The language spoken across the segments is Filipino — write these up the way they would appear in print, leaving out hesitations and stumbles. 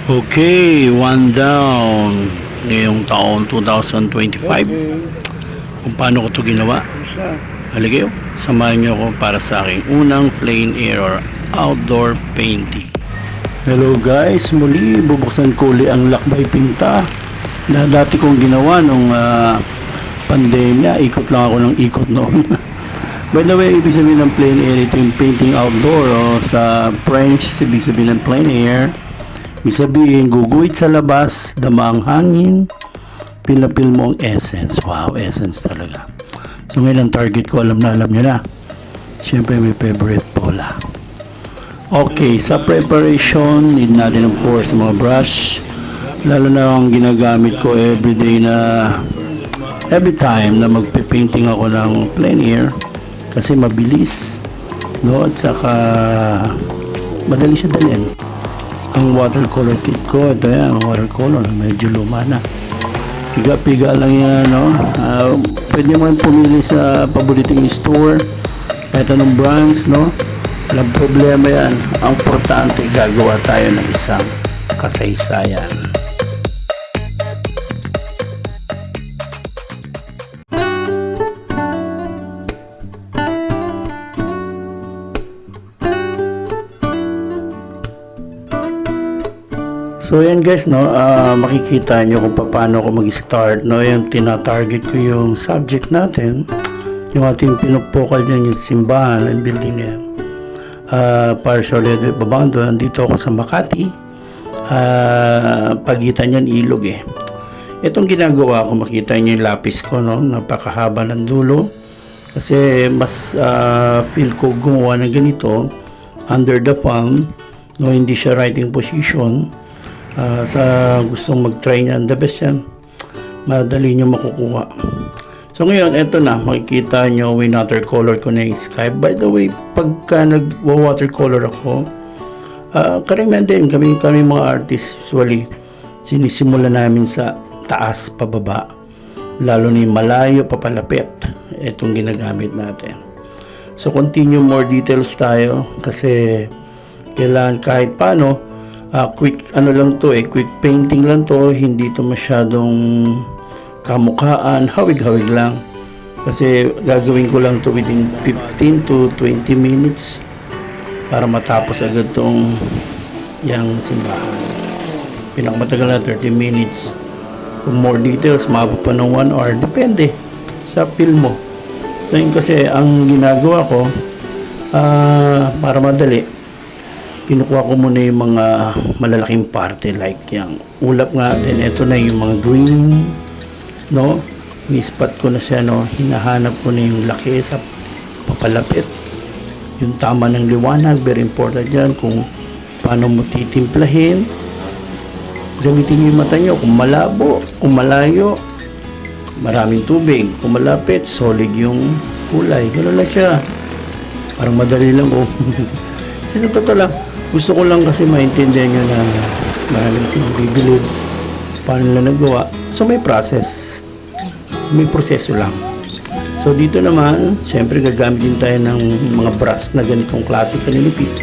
Okay, one down ngayong taon 2025. Kung paano ko ito ginawa. Halika, samahan niyo ako para sa aking unang plein air or outdoor painting. Hello guys, muli bubuksan ko uli ang lakbay pinta na dati kong ginawa nung pandemya. Ikot lang ako ng ikot noon. By the way, ibig sabihin ng plein air, ito yung painting outdoor o sa French, ibig sabihin ng plein air. Ibig sabihin, guguhit sa labas, dama ang hangin, pila-pil mo ang essence. Wow, essence talaga. So ngayon ang target ko, alam nyo na. Siyempre may favorite Paula. Okay, sa preparation, need natin of course mga brush. Lalo na ang ginagamit ko every time na magpe-painting ako ng plein air. Kasi mabilis, no? At saka madali siya dalhin. Ang watercolor kit ko, ito yan, watercolor, medyo luma na. Piga-piga lang yan, no? Pwede mo pumili sa paborito store, kahit anong brands, no? Walang problema yan. Ang importante, gagawa tayo ng isang kasaysayan. So yan guys, no, makikita nyo kung paano ako mag-start, no. Yung tina-target ko yung subject natin, yung ating pinupokal dyan, yung simbahan and building na yan. Partially abandoned. Dito ako sa Makati, pagitan yan ilog eh. Itong ginagawa ko, makita nyo yung lapis ko, no, napakahaba ng dulo kasi mas feel ko gumawa ng ganito under the palm, no, hindi siya writing position. Sa gustong mag-try niyan, the best yan, madali nyo makukuha. So ngayon, eto na, makikita nyo yung watercolor ko na yung sky. By the way, pagka nag-watercolor ako, karamihan din kami mga artists, usually sinisimula namin sa taas pababa, lalo na yung malayo papalapit, etong ginagamit natin. So continue more details tayo kasi kailangan kahit paano, quick lang to quick painting lang to, hindi to masyadong kamukhaan, hawig-hawig lang kasi gagawin ko lang to within 15 to 20 minutes para matapos agad tong yang simbahan. Pinakamatagal na 30 minutes. Kung more details, maabot pa ng 1 hour, depende sa film mo. So yun, kasi ang ginagawa ko para madali, kinukuha ko muna yung mga malalaking parte like yung ulap nga, then ito na yung mga green, no, ni-spot ko na siya, no, hinahanap ko na yung laki sa papalapit, yung tama ng liwanag, very important yan, kung paano mo titimplahin, gamitin yung mata nyo, kung malabo, kung malayo, maraming tubig, kung malapit, solid yung kulay, gano'n lang siya, parang madali lang oh. Sa totoo lang, gusto ko lang kasi maintindihan nyo na maraming silang bibilib paano nila nagawa. So may process, may proseso lang. So dito naman, syempre gagamit din tayo ng mga brush na ganitong klase kaninipis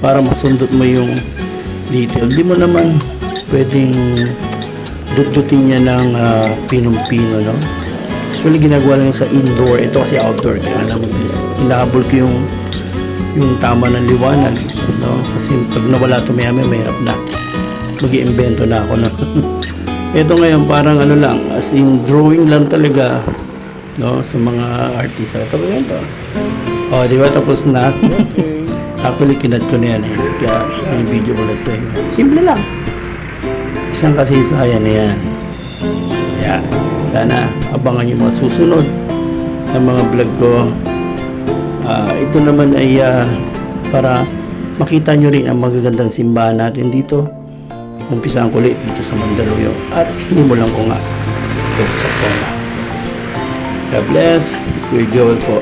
para masundot mo yung detail. Hindi mo naman pwedeng dututin niya ng pinong-pino, no? Usually ginagawa lang sa indoor, ito kasi outdoor, kaya na mabilis inahabol ko yung tama ng liwanag, no? Kasi pag nawala ito maya-maya, mahirap na, mag-iimbento na ako, no? Ito ngayon parang lang, as in drawing lang talaga, no, sa mga artista. Ito ganito, oh, di ba, tapos na. Actually kinat ko na yan kaya yung video ko na sa inyo, simple lang, isang kasaysayan na yan. Kaya sana abangan yung mga susunod na mga vlog ko. Ito naman ay para makita nyo rin ang magagandang simbahan natin dito. Umpisaan ko ulit dito sa Mandaluyong at sinimulan ko nga ito sa Paula. God bless. Kuya Joel po.